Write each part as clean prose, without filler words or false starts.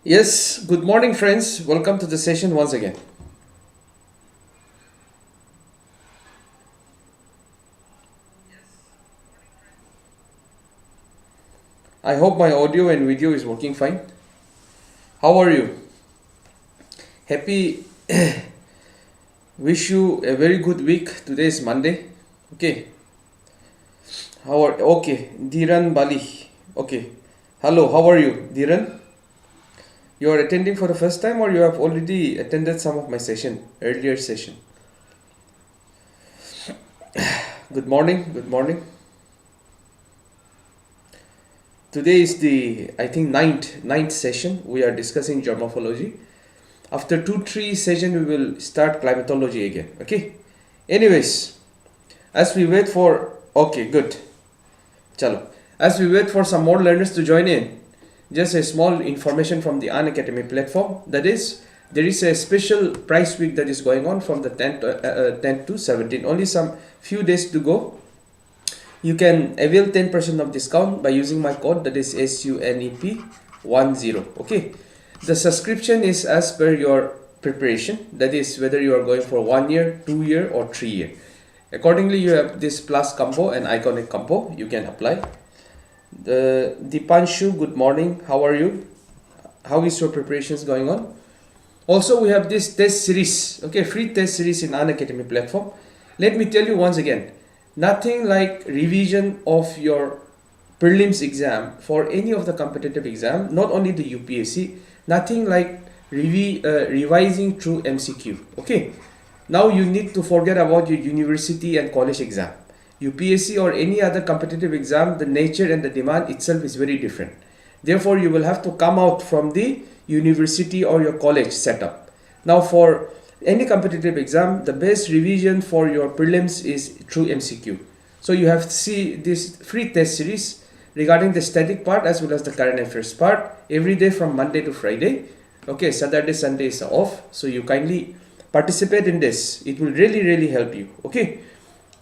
Yes, good morning, friends. Welcome to the session once again. I hope my audio and video is working fine. How are you? Happy, wish you a very good week. Today is Monday. Okay. Okay, Dhiran Bali. Okay. Hello, how are you, Dhiran? You are attending for the first time or you have already attended some of my session, earlier session? Good morning, good morning. Today is the, I think, ninth session. We are discussing geomorphology. After 2-3 session, we will start climatology again. Okay. Anyways, as we wait for, okay, good. Chalo. As we wait for some more learners to join in, just a small information from the Unacademy platform. That is, there is a special price week that is going on from the 10th to 17th. Only some few days to go. You can avail 10% of discount by using my code, that is SUNEP10. Okay. The subscription is as per your preparation, that is whether you are going for 1 year, 2 year or 3 year. Accordingly, you have this plus combo and iconic combo you can apply. The Dipanshu, good morning. How are you? How is your preparations going on? Also, we have this test series, okay, free test series in Unacademy platform. Let me tell you once again, nothing like revision of your prelims exam for any of the competitive exam, not only the UPSC, nothing like revising through MCQ. Okay, now you need to forget about your university and college exam. UPSC or any other competitive exam, the nature and the demand itself is very different. Therefore, you will have to come out from the university or your college setup. Now, for any competitive exam, the best revision for your prelims is through MCQ. So you have to see this free test series regarding the static part as well as the current affairs part every day from Monday to Friday. Okay, Saturday, Sunday is off. So you kindly participate in this. It will really help you. Okay,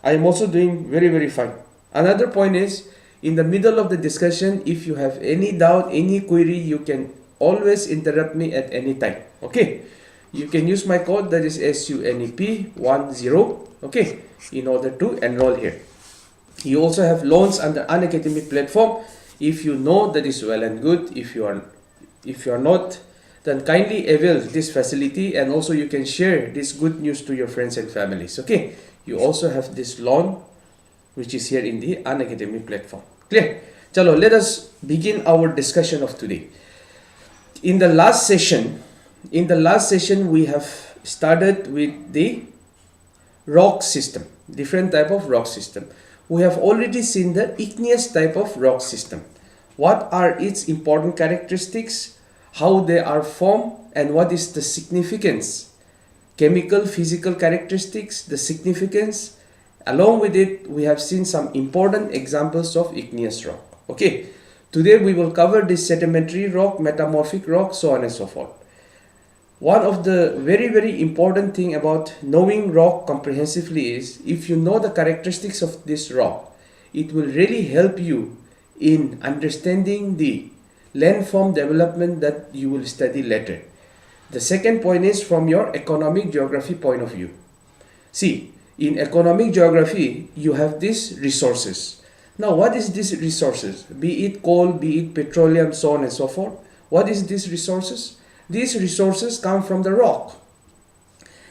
I am also doing very fine. Another point is, in the middle of the discussion, if you have any doubt, any query, you can always interrupt me at any time. Okay, you can use my code, that is SUNEP10, okay, in order to enroll here. You also have loans under Unacademy platform. If you know, that is well and good. If you are not, then kindly avail this facility, and also you can share this good news to your friends and families. Okay, you also have this loan which is here in the Unacademy platform. Clear? Chalo, let us begin our discussion of today. In the last session, we have started with the rock system, different type of rock system. We have already seen the igneous type of rock system. What are its important characteristics, how they are formed, and what is the significance, chemical, physical characteristics, the significance. Along with it, we have seen some important examples of igneous rock. Okay, today we will cover this sedimentary rock, metamorphic rock, so on and so forth. One of the very important thing about knowing rock comprehensively is, if you know the characteristics of this rock, it will really help you in understanding the landform development that you will study later. The second point is from your economic geography point of view. See, in economic geography, you have these resources. Now, what is these resources? Be it coal, be it petroleum, so on and so forth. What is these resources? These resources come from the rock.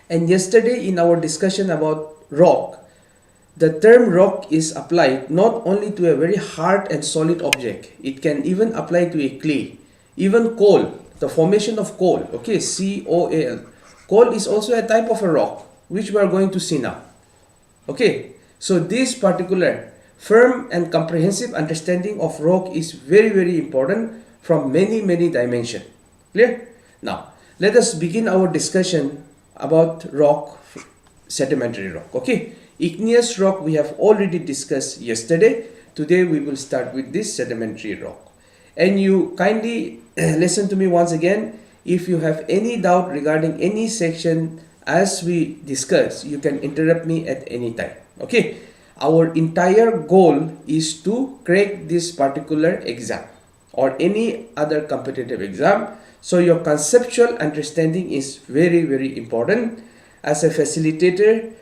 And yesterday in our discussion about rock, the term rock is applied not only to a very hard and solid object, it can even apply to a clay. Even coal, the formation of coal, okay, COAL. Coal is also a type of a rock, which we are going to see now. Okay, so this particular firm and comprehensive understanding of rock is very important from many dimensions. Clear? Now, let us begin our discussion about rock, sedimentary rock. Okay, igneous rock we have already discussed yesterday. Today we will start with this sedimentary rock. And you kindly listen to me once again. If you have any doubt regarding any section as we discuss, you can interrupt me at any time. Okay, our entire goal is to crack this particular exam or any other competitive exam. So your conceptual understanding is very, very important. As a facilitator,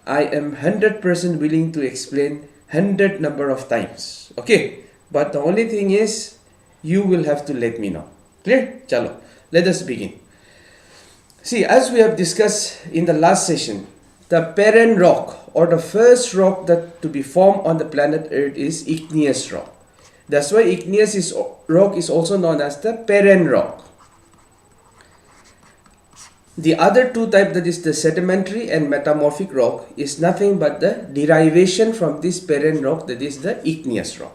I am 100% willing to explain 100 number of times. Okay, but the only thing is you will have to let me know. Clear? Chalo, let us begin. See, as we have discussed in the last session, the parent rock or the first rock that to be formed on the planet Earth is igneous rock. That's why igneous rock is also known as the parent rock. The other two types, that is the sedimentary and metamorphic rock, is nothing but the derivation from this parent rock, that is the igneous rock.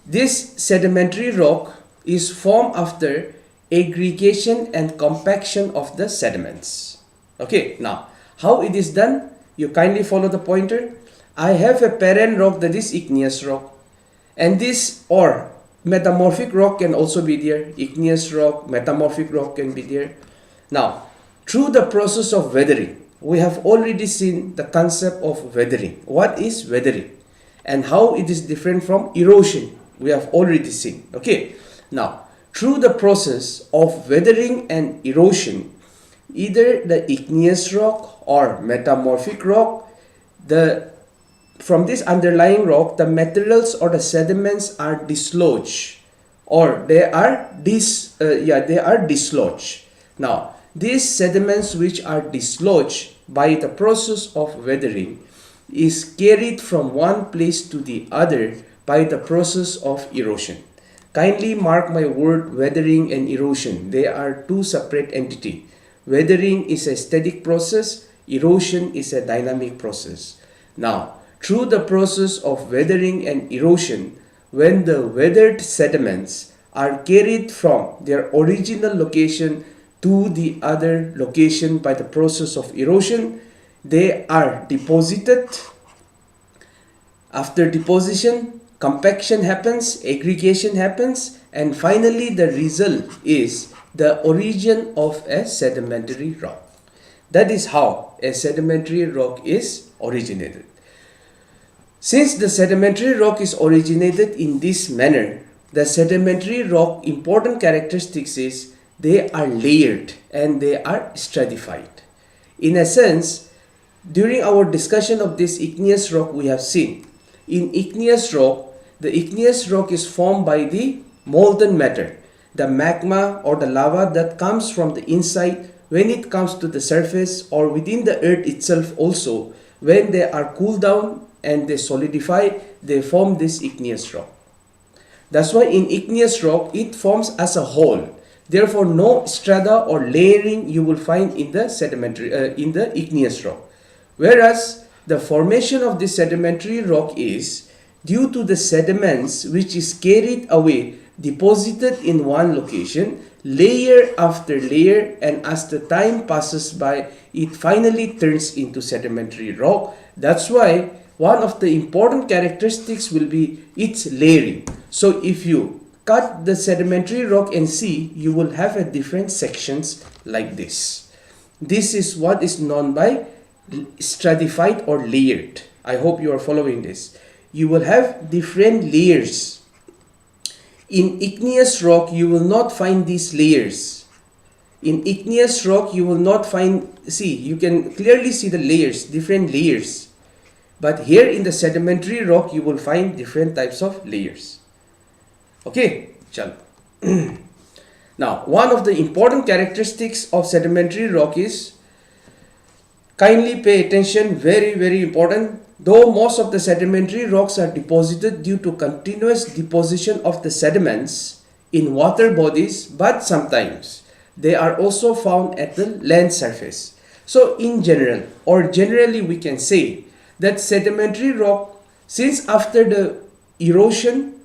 This sedimentary rock is formed after aggregation and compaction of the sediments. Okay, now how it is done? You kindly follow the pointer. I have a parent rock, that is igneous rock, and this or metamorphic rock can also be there. Igneous rock, metamorphic rock can be there. Now, through the process of weathering, we have already seen the concept of weathering. What is weathering and how it is different from erosion? We have already seen. Okay, now through the process of weathering and erosion, either the igneous rock or metamorphic rock, from this underlying rock, the materials or the sediments are dislodged, or they are dislodged. Now, these sediments which are dislodged by the process of weathering is carried from one place to the other by the process of erosion. Kindly mark my word, weathering and erosion. They are two separate entities. Weathering is a static process, erosion is a dynamic process. Now, through the process of weathering and erosion, when the weathered sediments are carried from their original location to the other location by the process of erosion, they are deposited. After deposition, compaction happens, aggregation happens, and finally the result is the origin of a sedimentary rock. That is how a sedimentary rock is originated. Since the sedimentary rock is originated in this manner, the sedimentary rock important characteristics is they are layered and they are stratified. In a sense, during our discussion of this igneous rock, we have seen in igneous rock, the igneous rock is formed by the molten matter, the magma or the lava that comes from the inside when it comes to the surface, or within the earth itself also. When they are cooled down and they solidify, they form this igneous rock. That's why in igneous rock, it forms as a whole. Therefore, no strata or layering you will find in the sedimentary, in the igneous rock. Whereas the formation of this sedimentary rock is due to the sediments which is carried away, deposited in one location, layer after layer, and as the time passes by, it finally turns into sedimentary rock. That's why one of the important characteristics will be its layering. So if you cut the sedimentary rock and see, you will have a different sections like this. This is what is known by stratified or layered. I hope you are following this. You will have different layers. In igneous rock, you will not find these layers. In igneous rock, you will not find, see, you can clearly see the layers, different layers. But here in the sedimentary rock, you will find different types of layers. Okay, chalo. Now, one of the important characteristics of sedimentary rock is, kindly pay attention, very, very important. Though most of the sedimentary rocks are deposited due to continuous deposition of the sediments in water bodies, but sometimes they are also found at the land surface. So in general, or generally we can say that sedimentary rock, since after the erosion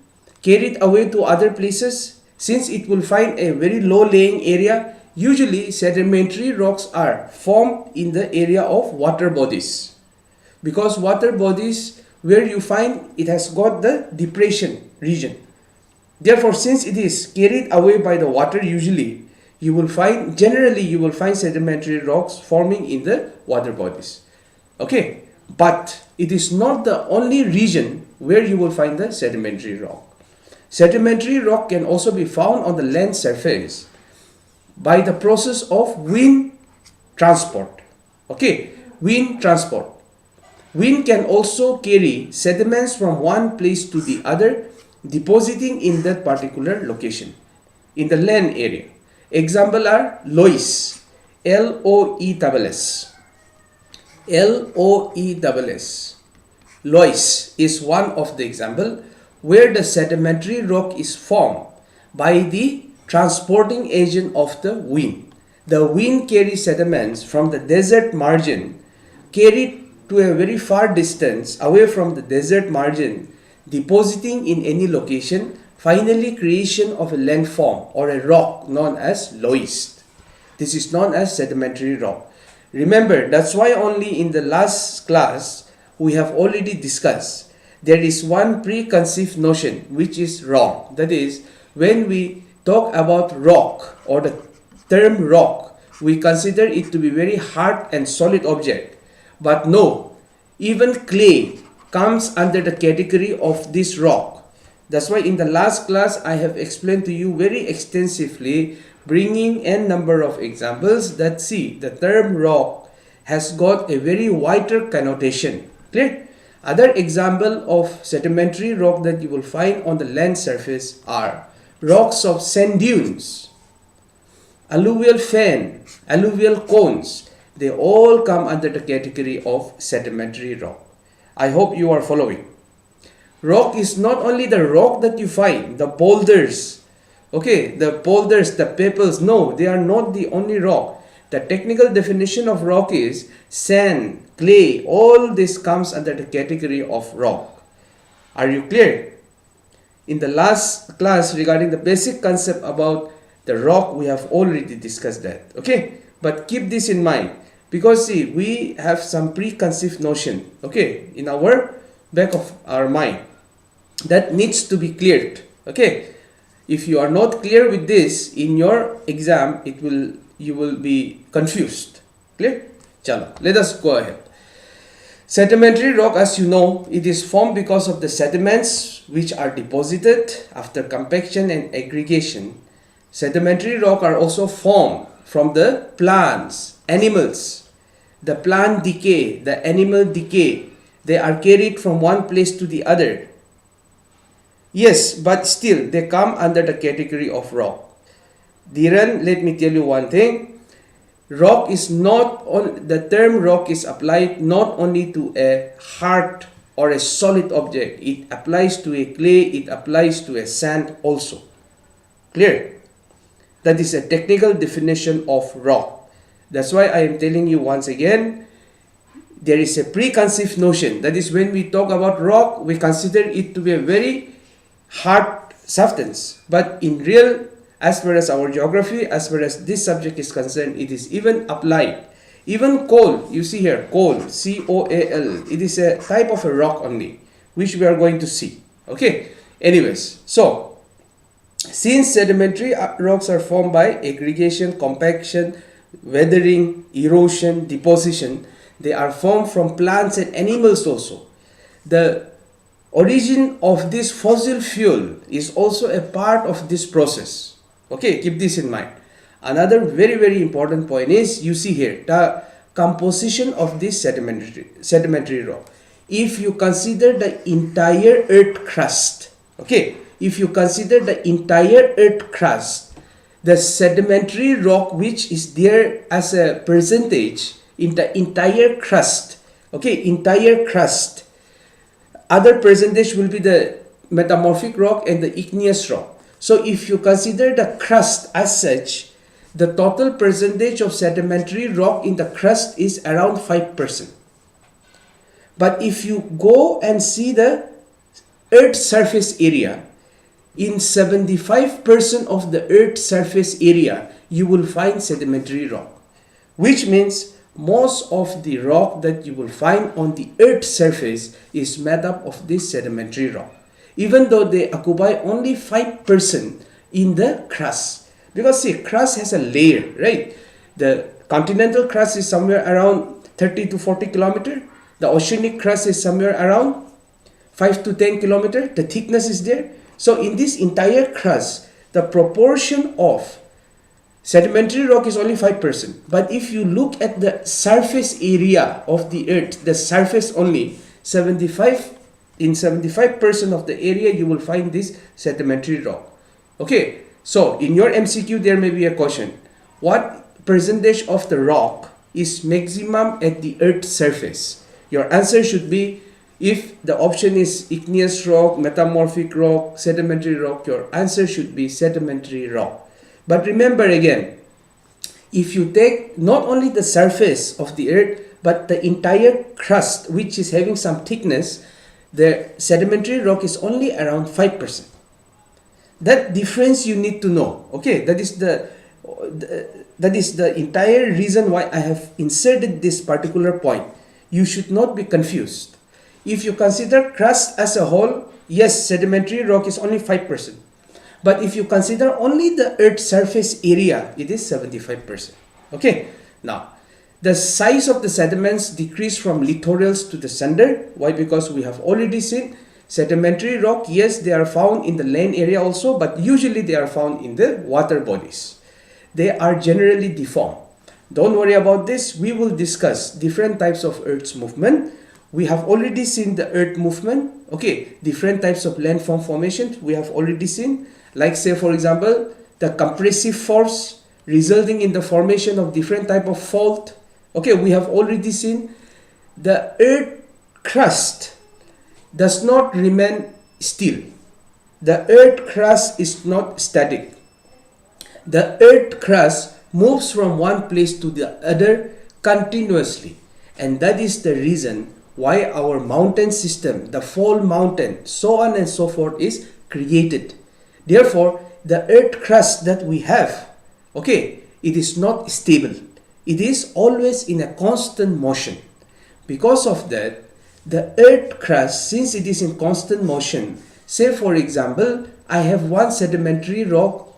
carried away to other places, since it will find a very low laying area, usually sedimentary rocks are formed in the area of water bodies. Because water bodies, where you find it has got the depression region. Therefore, since it is carried away by the water, usually you will find, generally you will find sedimentary rocks forming in the water bodies. Okay, but it is not the only region where you will find the sedimentary rock. Sedimentary rock can also be found on the land surface. by the process of wind transport. Okay, wind transport. Wind can also carry sediments from one place to the other, depositing in that particular location in the land area. Example are loess, Loess. Loess. Loess is one of the example where the sedimentary rock is formed by the transporting agent of the wind. The wind carries sediments from the desert margin, carried to a very far distance away from the desert margin, depositing in any location, finally creation of a landform or a rock known as loess. This is known as sedimentary rock. Remember, that's why only in the last class we have already discussed there is one preconceived notion which is wrong. That is, when we talk about rock or the term rock, we consider it to be very hard and solid object. But no, even clay comes under the category of this rock. That's why in the last class I have explained to you very extensively, bringing n number of examples that see the term rock has got a very wider connotation. Clear? Other example of sedimentary rock that you will find on the land surface are rocks of sand dunes, alluvial fan, alluvial cones. They all come under the category of sedimentary rock. I hope you are following. Rock is not only the rock that you find, the boulders. Okay, the boulders, the pebbles. No, they are not the only rock. The technical definition of rock is sand, clay, all this comes under the category of rock. Are you clear? In the last class regarding the basic concept about the rock, we have already discussed that. Okay, but keep this in mind, because see, we have some preconceived notion, okay, in our back of our mind that needs to be cleared. Okay, if you are not clear with this in your exam, you will be confused. Clear? Chalo, let us go ahead. Sedimentary rock, as you know, it is formed because of the sediments which are deposited after compaction and aggregation. Sedimentary rock are also formed from the plants, animals. The plant decay, the animal decay, they are carried from one place to the other. Yes, but still they come under the category of rock. Dhiran, let me tell you one thing. Rock is not on the term rock is applied not only to a hard or a solid object. It applies to a clay, it applies to a sand also. Clear? That is a technical definition of rock. That's why I am telling you once again, there is a preconceived notion. That is, when we talk about rock, we consider it to be a very hard substance. But in real, as far as our geography, as far as this subject is concerned, it is even applied. Even coal, you see here, coal, C-O-A-L, it is a type of a rock only, which we are going to see. Okay, anyways, so since sedimentary rocks are formed by aggregation, compaction, weathering, erosion, deposition, they are formed from plants and animals also. The origin of this fossil fuel is also a part of this process. Okay, keep this in mind. Another very important point is, you see here, the composition of this sedimentary rock. If you consider the entire earth crust, okay, if you consider the entire earth crust, the sedimentary rock which is there as a percentage in the entire crust, okay, entire crust, other percentage will be the metamorphic rock and the igneous rock. So if you consider the crust as such, the total percentage of sedimentary rock in the crust is around 5%. But if you go and see the Earth's surface area, in 75% of the Earth's surface area, you will find sedimentary rock. Which means most of the rock that you will find on the Earth's surface is made up of this sedimentary rock. Even though they occupy only 5% in the crust. Because see, crust has a layer, right? The continental crust is somewhere around 30 to 40 kilometer. The oceanic crust is somewhere around 5 to 10 kilometer. The thickness is there. So in this entire crust, the proportion of Sedimentary rock is only 5%. But if you look at the surface area of the earth, the surface only, 75% of the area you will find this sedimentary rock. Okay, so in your MCQ there may be a question. What percentage of the rock is maximum at the earth's surface? Your answer should be, if the option is igneous rock, metamorphic rock, sedimentary rock, your answer should be sedimentary rock. But remember again, if you take not only the surface of the earth, but the entire crust, which is having some thickness, the sedimentary rock is only around 5%. That difference you need to know. Okay, that is the entire reason why I have inserted this particular point. You should not be confused. If you consider crust as a whole, yes, sedimentary rock is only 5%. But if you consider only the earth's surface area, it is 75%. Okay, now the size of the sediments decrease from littorals to the sender. Why? Because we have already seen sedimentary rock, yes, they are found in the land area also, but usually they are found in the water bodies. They are generally deformed. Don't worry about this. We will discuss different types of Earth's movement. We have already seen the Earth movement. Okay, different types of landform formations we have already seen. Like say for example, the compressive force resulting in the formation of different type of fault. Okay, we have already seen the earth crust does not remain still. The earth crust is not static. The earth crust moves from one place to the other continuously, and that is the reason why our mountain system, the fall mountain, so on and so forth, is created. Therefore, the earth crust that we have, okay, it is not stable. It is always in a constant motion. Because of that, the earth crust, since it is in constant motion, say for example, I have one sedimentary rock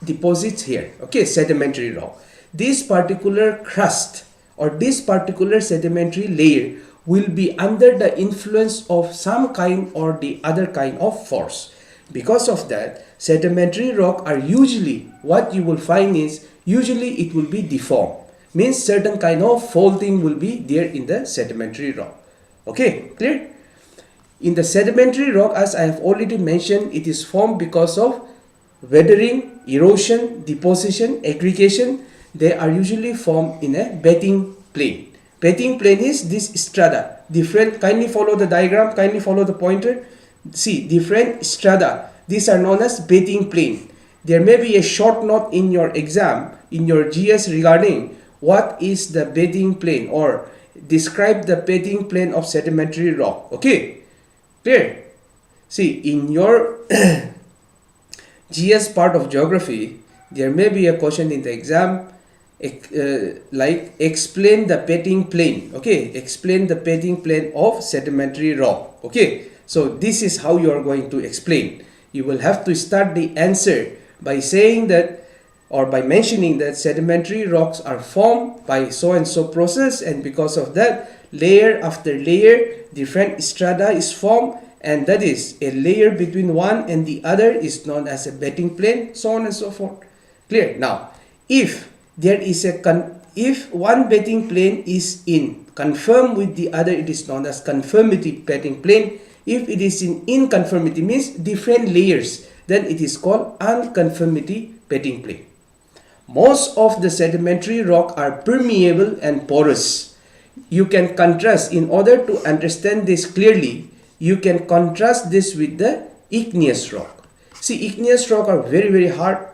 deposits here, okay, sedimentary rock. This particular crust or this particular sedimentary layer will be under the influence of some kind or the other kind of force. Because of that, sedimentary rock are usually, what you will find is, usually it will be deformed. Means certain kind of faulting will be there in the sedimentary rock. Okay, clear? In the sedimentary rock, as I have already mentioned, it is formed because of weathering, erosion, deposition, aggregation. They are usually formed in a bedding plane. Bedding plane is this strata. Different, kindly follow the diagram, kindly follow the pointer. See, different strata. These are known as bedding plane. There may be a short note in your exam, in your GS regarding what is the bedding plane or describe the bedding plane of sedimentary rock. Okay, clear? See, in your GS part of geography, there may be a question in the exam like explain the bedding plane. Okay, explain the bedding plane of sedimentary rock. Okay, so this is how you are going to explain. You will have to start the answer by saying that or by mentioning that sedimentary rocks are formed by so and so process, and because of that, layer after layer different strata is formed, and that is a layer between one and the other is known as a bedding plane, so on and so forth. Clear? Now, if there is if one bedding plane is in conform with the other, it is known as conformity bedding plane. If it is in inconformity, means different layers, then it is called unconformity bedding plane. Most of the sedimentary rock are permeable and porous. You can contrast, in order to understand this clearly, you can contrast this with the igneous rock. See, igneous rock are very, very hard.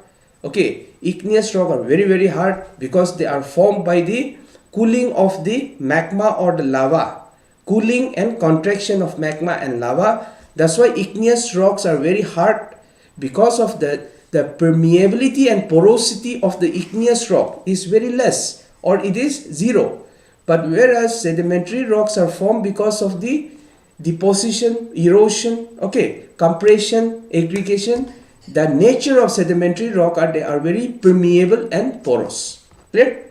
Okay, igneous rock are very, very hard because they are formed by the cooling of the magma or the lava. Cooling and contraction of magma and lava. That's why igneous rocks are very hard. Because of that, the permeability and porosity of the igneous rock is very less, or it is zero. But whereas sedimentary rocks are formed because of the deposition, erosion, okay, compression, aggregation, the nature of sedimentary rock are they are very permeable and porous. Clear?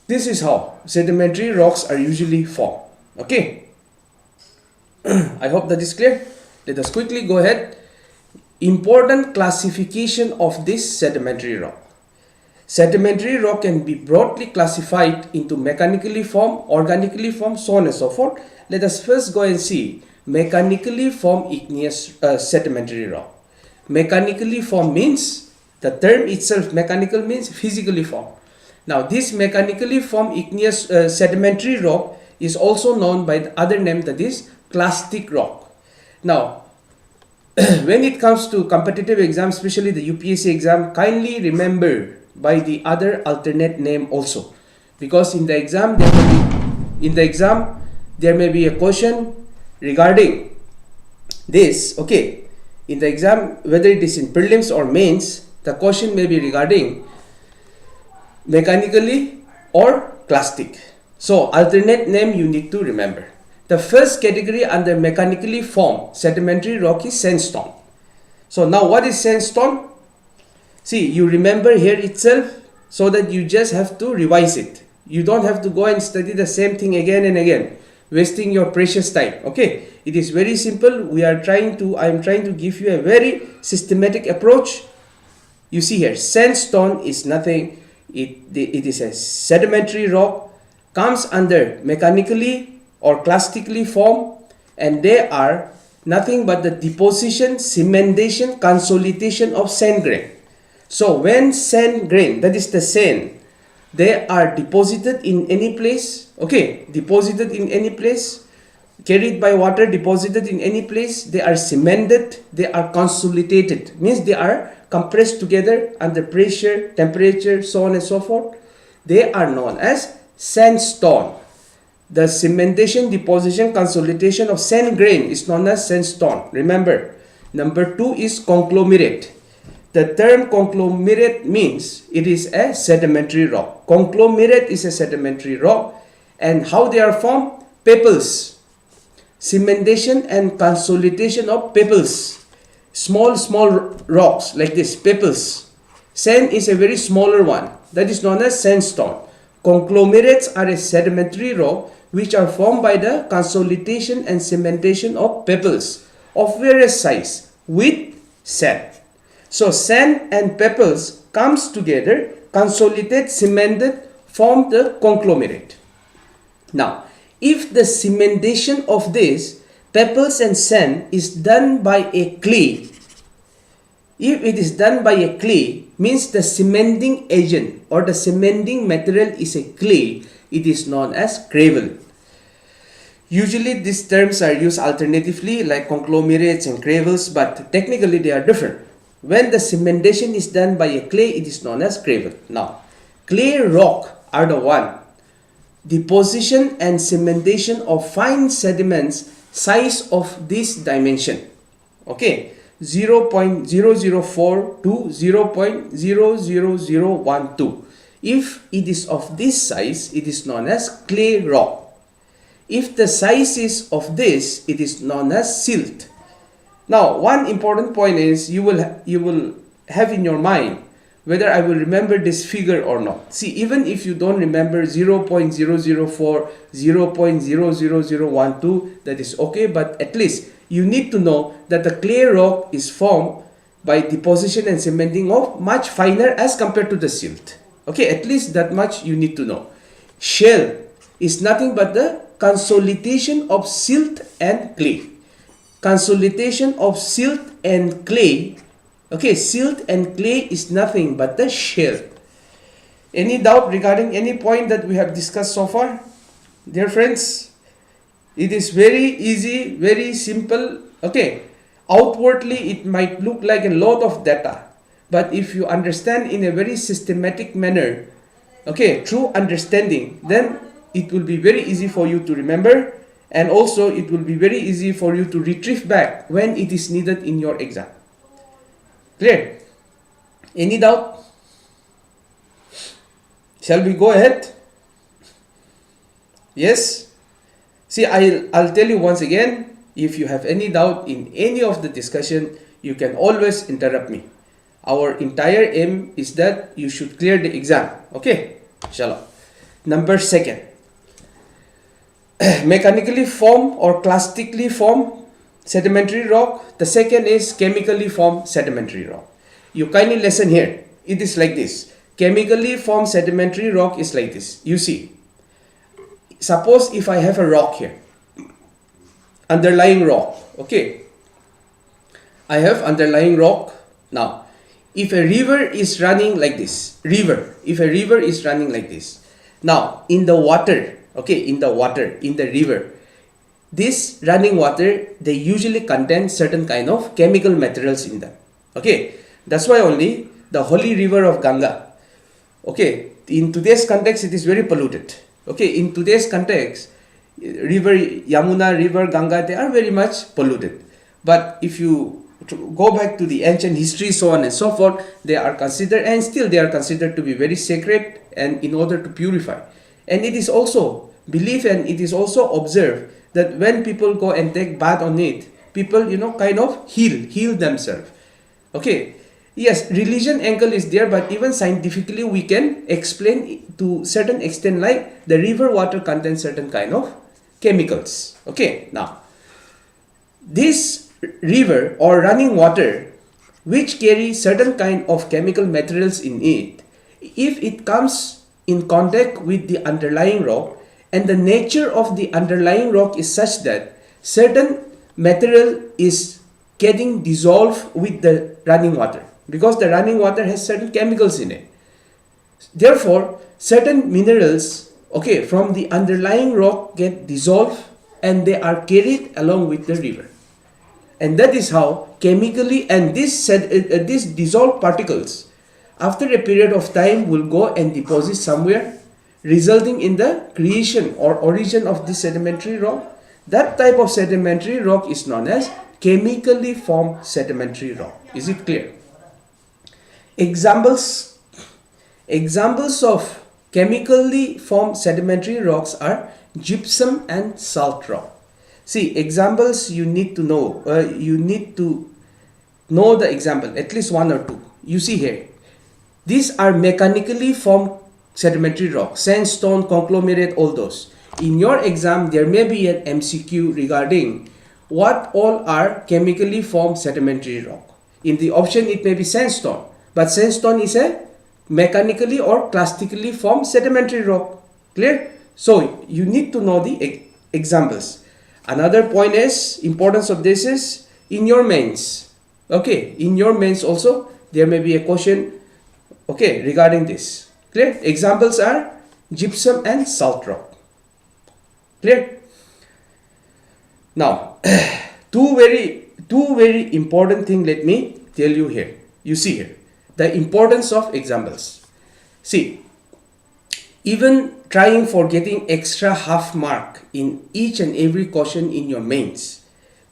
This is how sedimentary rocks are usually formed. Okay. I hope that is clear. Let us quickly go ahead. Important classification of this sedimentary rock. Sedimentary rock can be broadly classified into mechanically formed, organically formed, so on and so forth. Let us first go and see mechanically formed igneous sedimentary rock. Mechanically formed means, the term itself, mechanical means physically formed. Now this mechanically formed igneous sedimentary rock is also known by the other name, that is clastic rock. Now when it comes to competitive exams, especially the UPSC exam, kindly remember by the other alternate name also, because in the exam there may be a question regarding this. Okay, in the exam, whether it is in prelims or mains, the question may be regarding mechanically or clastic. So alternate name you need to remember. The first category under mechanically formed sedimentary rock is sandstone. So now what is sandstone? See, you remember here itself, so that you just have to revise it. You don't have to go and study the same thing again and again, wasting your precious time. Okay, it is very simple. I am trying to give you a very systematic approach. You see here, sandstone is nothing. It is a sedimentary rock, comes under mechanically or clastically formed, and they are nothing but the deposition, cementation, consolidation of sand grain. So when sand grain, that is the sand, they are deposited in any place, okay, deposited in any place, carried by water, deposited in any place, they are cemented, they are consolidated, means they are compressed together under pressure, temperature, so on and so forth. They are known as sandstone. The cementation, deposition, consolidation of sand grain is known as sandstone. Remember. Number 2 is conglomerate. The term conglomerate means it is a sedimentary rock. Conglomerate is a sedimentary rock, and how they are formed? Pebbles. Cementation and consolidation of pebbles. Small rocks like this, pebbles. Sand is a very smaller one, that is known as sandstone. Conglomerates are a sedimentary rock which are formed by the consolidation and cementation of pebbles of various size with sand. So sand and pebbles comes together, consolidate, cemented, form the conglomerate. Now, if the cementation of this pebbles and sand is done by a clay, if it is done by a clay, means the cementing agent or the cementing material is a clay, it is known as gravel. Usually these terms are used alternatively like conglomerates and gravels, but technically they are different. When the cementation is done by a clay, it is known as gravel. Now, clay rock are the one deposition and cementation of fine sediments size of this dimension. Okay, 0.004 to 0.00012. If it is of this size, it is known as clay rock. If the size is of this, it is known as silt. Now, one important point is you will have in your mind whether I will remember this figure or not. See, even if you don't remember 0.004, 0.00012, that is okay, but at least you need to know that the clay rock is formed by deposition and cementing of much finer as compared to the silt. Okay, at least that much you need to know. Shell is nothing but the consolidation of silt and clay. Consolidation of silt and clay. Okay, silt and clay is nothing but the shell. Any doubt regarding any point that we have discussed so far? Dear friends, it is very easy, very simple. Okay, outwardly it might look like a lot of data, but if you understand in a very systematic manner, okay, through understanding, then it will be very easy for you to remember, and also it will be very easy for you to retrieve back when it is needed in your exam. Clear? Any doubt? Shall we go ahead? Yes? See, I'll tell you once again, if you have any doubt in any of the discussion, you can always interrupt me. Our entire aim is that you should clear the exam. Okay? Inshallah. Number 2. Mechanically formed or clastically formed sedimentary rock. The second is chemically formed sedimentary rock. You kindly listen here. It is like this. chemically formed sedimentary rock is like this. You see, suppose if I have a rock here, underlying rock, okay, I have underlying rock. Now if a river is running like this, if a river is running like this, now in the water, okay, in the river, this running water, they usually contain certain kind of chemical materials in them. Okay, that's why only the holy river of Ganga, okay, in today's context it is very polluted. Okay, in today's context, river Yamuna, river Ganga, they are very much polluted. But if you go back to the ancient history, so on and so forth, they are considered, and still they are considered to be very sacred, and in order to purify. And it is also believed and it is also observed that when people go and take bath on it, people, kind of heal themselves. Okay, yes, religion angle is there, but even scientifically we can explain to certain extent, like the river water contains certain kind of chemicals. Okay, now this river or running water which carry certain kind of chemical materials in it, if it comes in contact with the underlying rock, and the nature of the underlying rock is such that certain material is getting dissolved with the running water, because the running water has certain chemicals in it. Therefore, certain minerals, okay, from the underlying rock get dissolved and they are carried along with the river. And that is how chemically, and these dissolved particles after a period of time will go and deposit somewhere, resulting in the creation or origin of this sedimentary rock. That type of sedimentary rock is known as chemically formed sedimentary rock. Is it clear? Examples of chemically formed sedimentary rocks are gypsum and salt rock. See, examples you need to know. You need to know the example, at least one or two. You see here, these are mechanically formed sedimentary rock, sandstone, conglomerate, all those. In your exam, there may be an MCQ regarding what all are chemically formed sedimentary rock. In the option, it may be sandstone, but sandstone is a mechanically or plastically formed sedimentary rock. Clear? So you need to know the examples. Another point is, importance of this is in your mains. Okay, in your mains also there may be a question, okay, regarding this. Clear? Examples are gypsum and salt rock. Clear? Now, two very important thing, let me tell you here. You see here, the importance of examples. See, even trying for getting extra half mark in each and every question in your mains,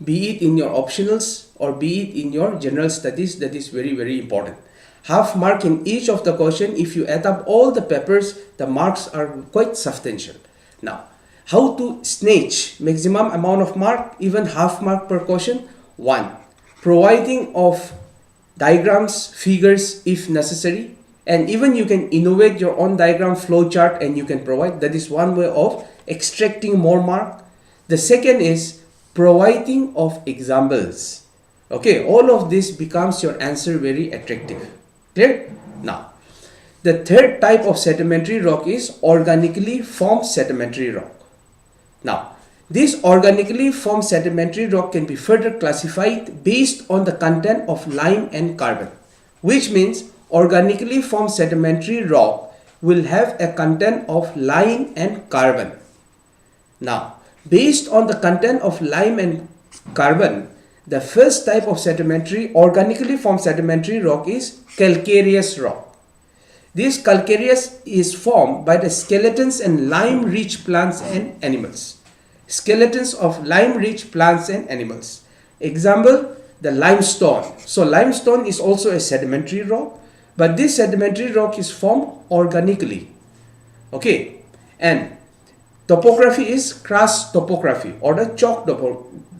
be it in your optionals or be it in your general studies, that is very, very important. Half mark in each of the question, if you add up all the papers, the marks are quite substantial. Now, how to snatch maximum amount of mark, even half mark per question? One, providing of diagrams, figures if necessary, and even you can innovate your own diagram flow chart and you can provide. That is one way of extracting more mark. The second is providing of examples. Okay, all of this becomes your answer very attractive. Clear? Now, the third type of sedimentary rock is organically formed sedimentary rock. Now, this organically formed sedimentary rock can be further classified based on the content of lime and carbon, which means organically formed sedimentary rock will have a content of lime and carbon. Now, based on the content of lime and carbon, the first type of organically formed sedimentary rock is calcareous rock. This calcareous is formed by the skeletons and lime-rich plants and animals. Skeletons of lime-rich plants and animals. Example, the limestone. So limestone is also a sedimentary rock, but this sedimentary rock is formed organically. Okay, and topography is crust topography or the chalk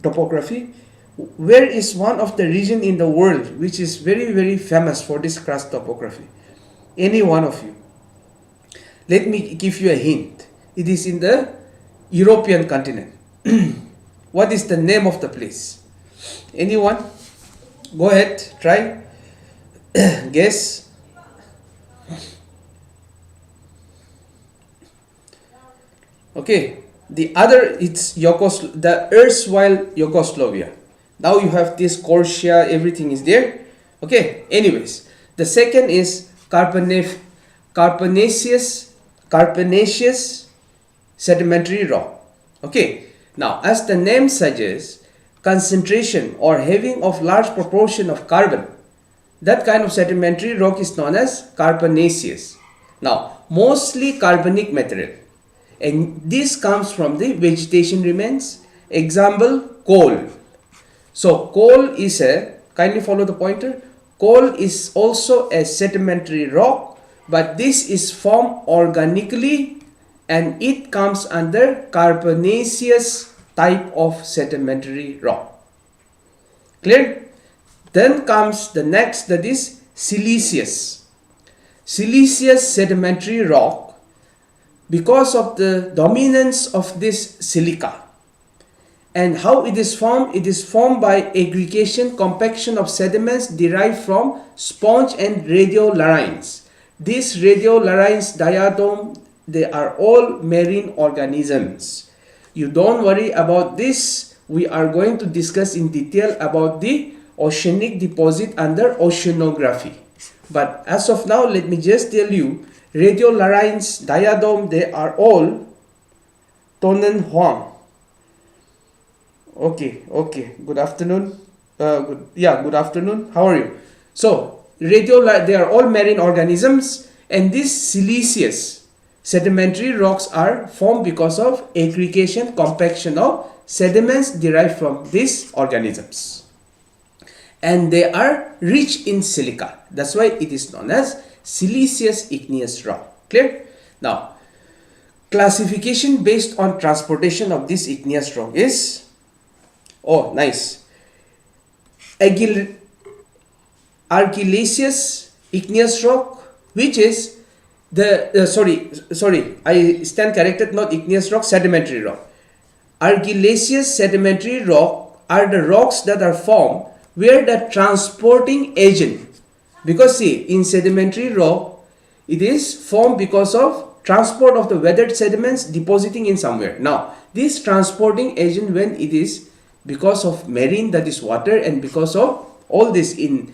topography. Where is one of the region in the world which is very, very famous for this crust topography? Any one of you. Let me give you a hint. It is in the European continent. What is the name of the place? Anyone? Go ahead, try. Guess. Okay, the other it's the erstwhile Yugoslavia. Now you have this Corsia, everything is there. Okay, anyways, the second is Carbonaceous sedimentary rock. Okay, now as the name suggests, concentration or having of large proportion of carbon, that kind of sedimentary rock is known as carbonaceous. Now, mostly carbonic material, and this comes from the vegetation remains. Example, coal. So coal is a, kindly follow the pointer, coal is also a sedimentary rock, but this is formed organically and it comes under carbonaceous type of sedimentary rock. Clear? Then comes the next, that is siliceous. Siliceous sedimentary rock, because of the dominance of this silica. And how it is formed? It is formed by aggregation, compaction of sediments derived from sponge and radiolarians. These radiolarians, diatom, they are all marine organisms. You don't worry about this. We are going to discuss in detail about the oceanic deposit under oceanography. But as of now, let me just tell you, radiolarians, diatom, they are all Tonnenhuang. Okay. Good afternoon. Good afternoon. How are you? So, they are all marine organisms, and these siliceous sedimentary rocks are formed because of aggregation, compaction of sediments derived from these organisms. And they are rich in silica. That's why it is known as siliceous igneous rock. Clear? Now, classification based on transportation of this igneous rock is, oh nice, argillaceous igneous rock, which is I stand corrected, not igneous rock, sedimentary rock. Argillaceous sedimentary rock are the rocks that are formed where the transporting agent, because see, in sedimentary rock, it is formed because of transport of the weathered sediments depositing in somewhere. Now, this transporting agent, when it is because of marine, that is water, and because of all this in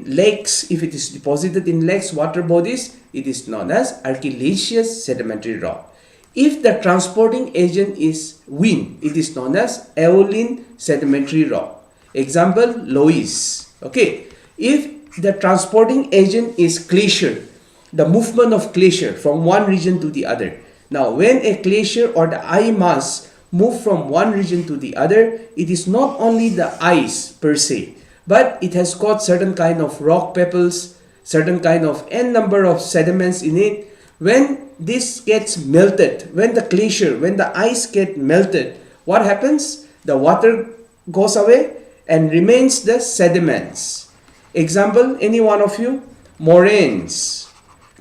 lakes, if it is deposited in lakes, water bodies, it is known as argillaceous sedimentary rock. If the transporting agent is wind, it is known as aeolian sedimentary rock. Example, Loess. Okay, if the transporting agent is glacier, the movement of glacier from one region to the other. Now, when a glacier or the ice mass move from one region to the other, it is not only the ice per se, but it has got certain kind of rock pebbles, certain kind of n number of sediments in it. When this gets melted, when the ice gets melted, what happens? The water goes away and remains the sediments. Example, any one of you? Moraines,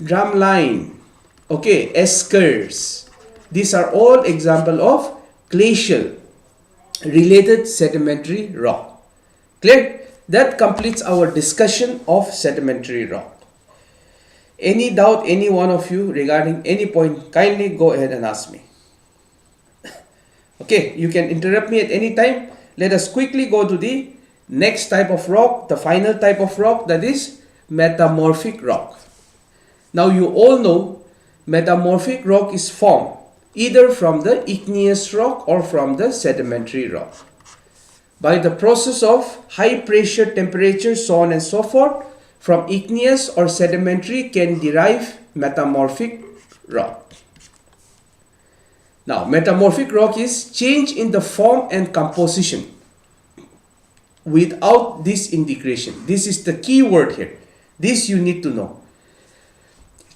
drumline, okay, eskers. These are all example of glacial related sedimentary rock. Clear? That completes our discussion of sedimentary rock. Any doubt, any one of you regarding any point, kindly go ahead and ask me. Okay, you can interrupt me at any time. Let us quickly go to the next type of rock, the final type of rock, that is metamorphic rock. Now you all know metamorphic rock is formed either from the igneous rock or from the sedimentary rock. By the process of high pressure, temperature, so on and so forth, from igneous or sedimentary can derive metamorphic rock. Now, metamorphic rock is change in the form and composition without disintegration. This is the key word here. This you need to know.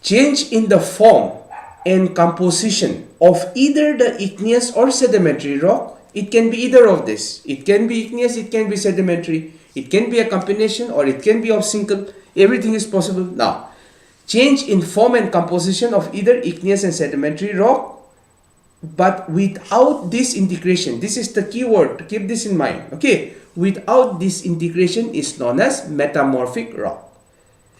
Change in the form and composition of either the igneous or sedimentary rock. It can be either of this. It can be igneous, it can be sedimentary, it can be a combination, or it can be of single. Everything is possible. Now, change in form and composition of either igneous and sedimentary rock, but without disintegration. This is the key word. Keep this in mind. Okay, without disintegration is known as metamorphic rock.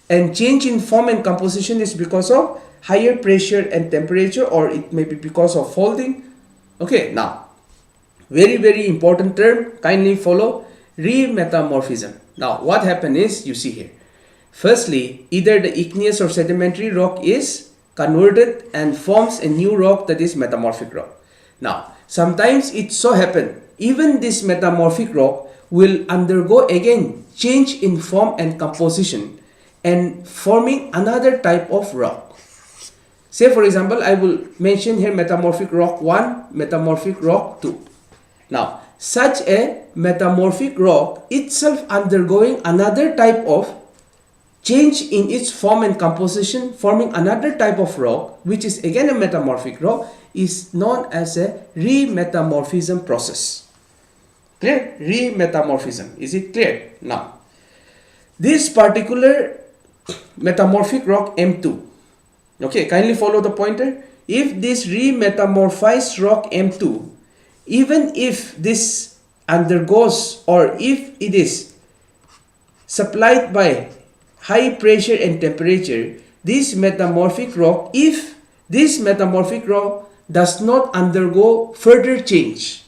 And change in form and composition is because of higher pressure and temperature, or it may be because of folding. Okay, now very important term, kindly follow: remetamorphism. Now what happened is, you see here, firstly, either the igneous or sedimentary rock is converted and forms a new rock, that is metamorphic rock. Now sometimes it so happen even this metamorphic rock will undergo again change in form and composition and forming another type of rock. Say for example, I will mention here metamorphic rock 1, metamorphic rock 2. Now such a metamorphic rock itself undergoing another type of change in its form and composition, forming another type of rock, which is again a metamorphic rock, is known as a remetamorphism process. Clear? Remetamorphism. Is it clear? Now, this particular metamorphic rock M2, okay, kindly follow the pointer. If this remetamorphized rock M2, even if this undergoes, or if it is supplied by high pressure and temperature, this metamorphic rock, if this metamorphic rock does not undergo further change,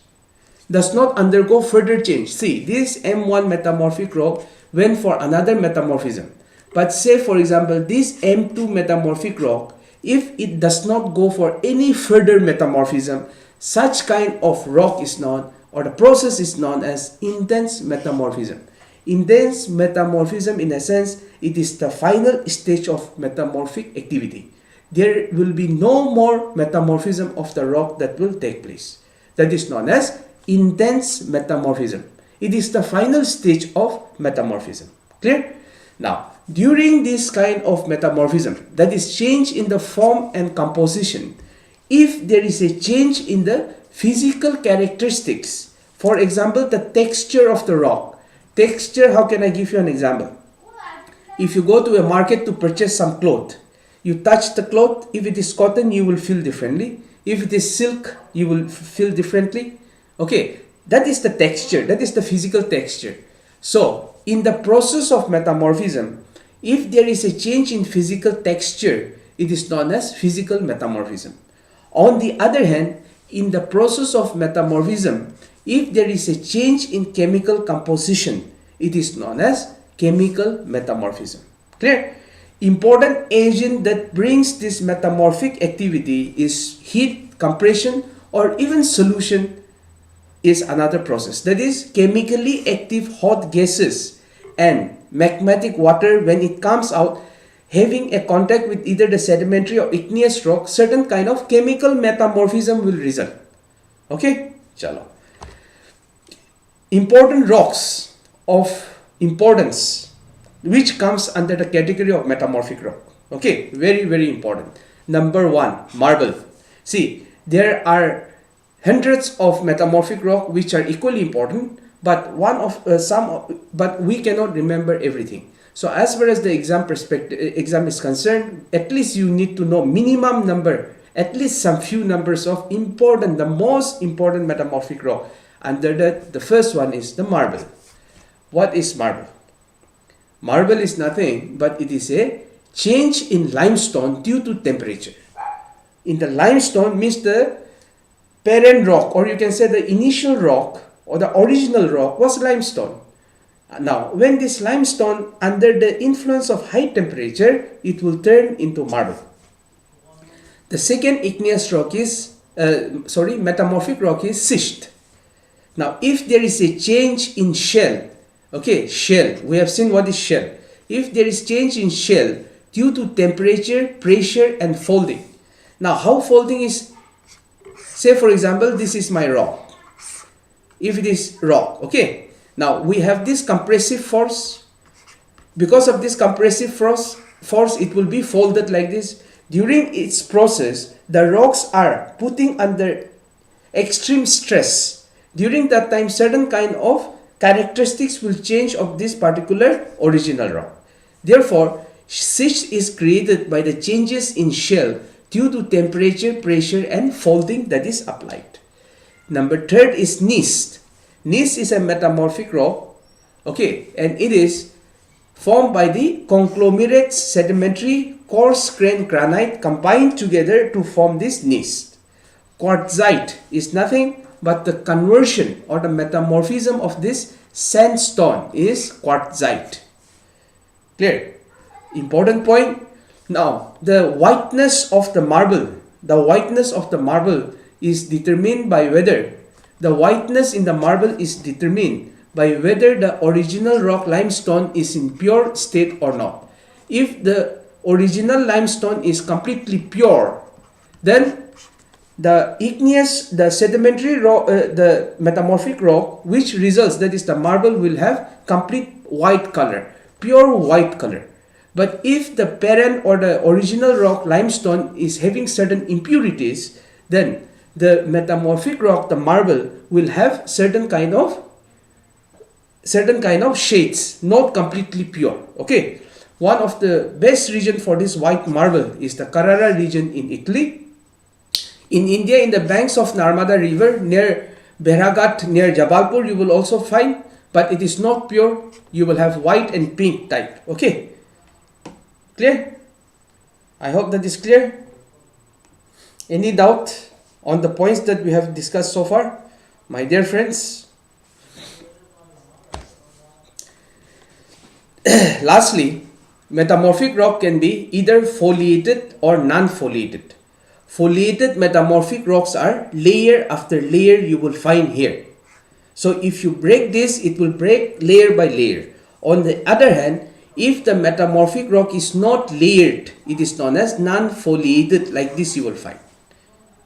see, this M1 metamorphic rock went for another metamorphism. But say for example, this M2 metamorphic rock, if it does not go for any further metamorphism, such kind of rock is known, or the process is known as intense metamorphism. Intense metamorphism, in a sense, it is the final stage of metamorphic activity. There will be no more metamorphism of the rock that will take place. That is known as intense metamorphism. It is the final stage of metamorphism. Clear? Now, during this kind of metamorphism, that is change in the form and composition, if there is a change in the physical characteristics, for example, the texture of the rock. Texture, how can I give you an example? If you go to a market to purchase some cloth, you touch the cloth, if it is cotton, you will feel differently. If it is silk, you will feel differently. Okay, that is the texture, that is the physical texture. So, in the process of metamorphism, if there is a change in physical texture, it is known as physical metamorphism. On the other hand, in the process of metamorphism, if there is a change in chemical composition, it is known as chemical metamorphism. Clear? Important agent that brings this metamorphic activity is heat, compression, or even solution is another process. That is, chemically active hot gases and magmatic water, when it comes out, having a contact with either the sedimentary or igneous rock, certain kind of chemical metamorphism will result. Okay? Chalo. Important rocks of importance which comes under the category of metamorphic rock. Okay, very important. Number 1, marble. See, there are hundreds of metamorphic rock which are equally important, but but we cannot remember everything. So as far as the exam is concerned, at least you need to know minimum number, at least some few numbers of important, the most important metamorphic rock. Under that, the first one is the marble. What is marble? Marble is nothing but it is a change in limestone due to temperature. In the limestone means the parent rock, or you can say the initial rock or the original rock was limestone. Now, when this limestone under the influence of high temperature, it will turn into marble. The second igneous rock is, metamorphic rock is schist. Now, if there is a change in shell, okay, shell, we have seen what is shell. If there is change in shell due to temperature, pressure and folding. Now, how folding is, say for example, this is my rock. If it is rock, okay. Now, we have this compressive force. Because of this compressive force, it will be folded like this. During its process, the rocks are putting under extreme stress. During that time, certain kind of characteristics will change of this particular original rock. Therefore, schist is created by the changes in shell due to temperature, pressure and folding that is applied. Number 3 is gneiss. Gneiss is a metamorphic rock, okay, and it is formed by the conglomerate sedimentary coarse-grained granite combined together to form this gneiss. Quartzite is nothing but the conversion or the metamorphism of this sandstone is quartzite. Clear? Important point. Now, the whiteness of the marble is determined by whether the whiteness in the marble is determined by whether the original rock limestone is in pure state or not. If the original limestone is completely pure, then the igneous, the sedimentary rock, the metamorphic rock which results, that is the marble, will have complete white color, pure white color. But if the parent or the original rock limestone is having certain impurities, then the metamorphic rock, the marble, will have certain kind of shades, not completely pure. Okay, one of the best region for this white marble is the Carrara region in Italy. In India, in the banks of Narmada river near Bheraghat, near Jabalpur, you will also find, but it is not pure. You will have white and pink type. Okay, clear? I hope that is clear. Any doubt on the points that we have discussed so far, my dear friends? Lastly, metamorphic rock can be either foliated or non-foliated. Foliated metamorphic rocks are layer after layer you will find here. So if you break this, it will break layer by layer. On the other hand, if the metamorphic rock is not layered, it is known as non-foliated, like this you will find.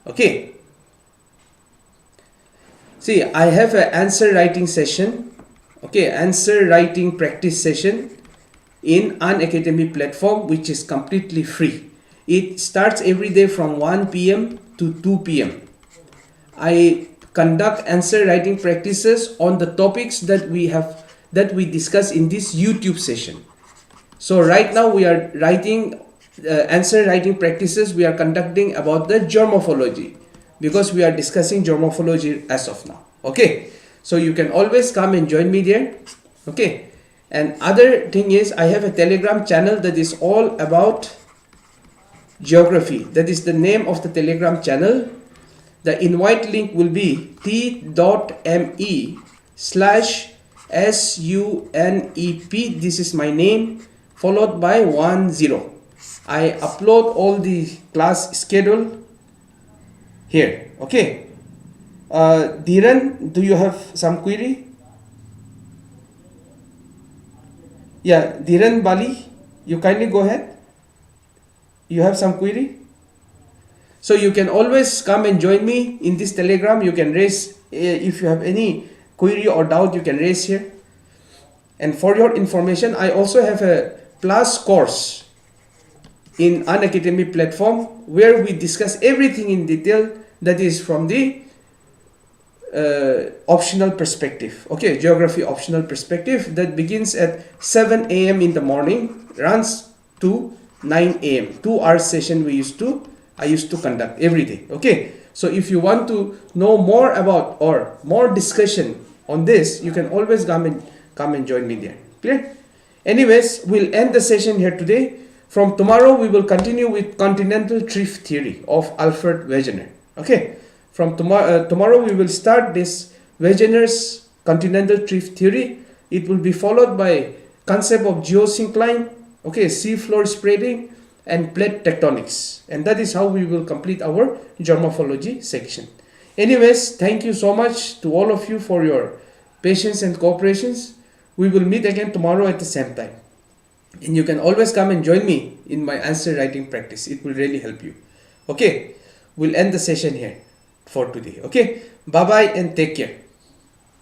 Okay. See, I have an answer writing session. Okay, answer writing practice session in Unacademy platform, which is completely free. It starts every day from 1 p.m. to 2 p.m. I conduct answer writing practices on the topics that we discuss in this YouTube session. So right now we are writing answer writing practices we are conducting about the geomorphology, because we are discussing geomorphology as of now. Okay, so you can always come and join me there. Okay, and other thing is, I have a Telegram channel that is all about geography. That is the name of the Telegram channel. The invite link will be t.me/SUNEP. This is my name, followed by 10. I upload all the class schedule here. Okay. Dhiran, do you have some query? Yeah, Dhiran Bali, you kindly go ahead. You have some query? So you can always come and join me in this Telegram. You can raise, if you have any query or doubt, you can raise here. And for your information, I also have a plus course in Unacademy platform where we discuss everything in detail, that is from the optional perspective. Okay, geography optional perspective, that begins at 7 a.m. in the morning, runs to 9 a.m. 2 hour session I used to conduct every day. Okay, so if you want to know more about or more discussion on this, you can always come and join me there. Clear? Anyways, we'll end the session here today. From tomorrow we will continue with continental drift theory of Alfred Wegener. Okay, from tomorrow we will start this Wegener's continental drift theory. It will be followed by concept of geosyncline, okay, sea floor spreading, and plate tectonics, and that is how we will complete our geomorphology section. Anyways, thank you so much to all of you for your patience and cooperations. We will meet again tomorrow at the same time, and you can always come and join me in my answer writing practice. It will really help you. Okay, we'll end the session here for today. Okay, bye bye and take care.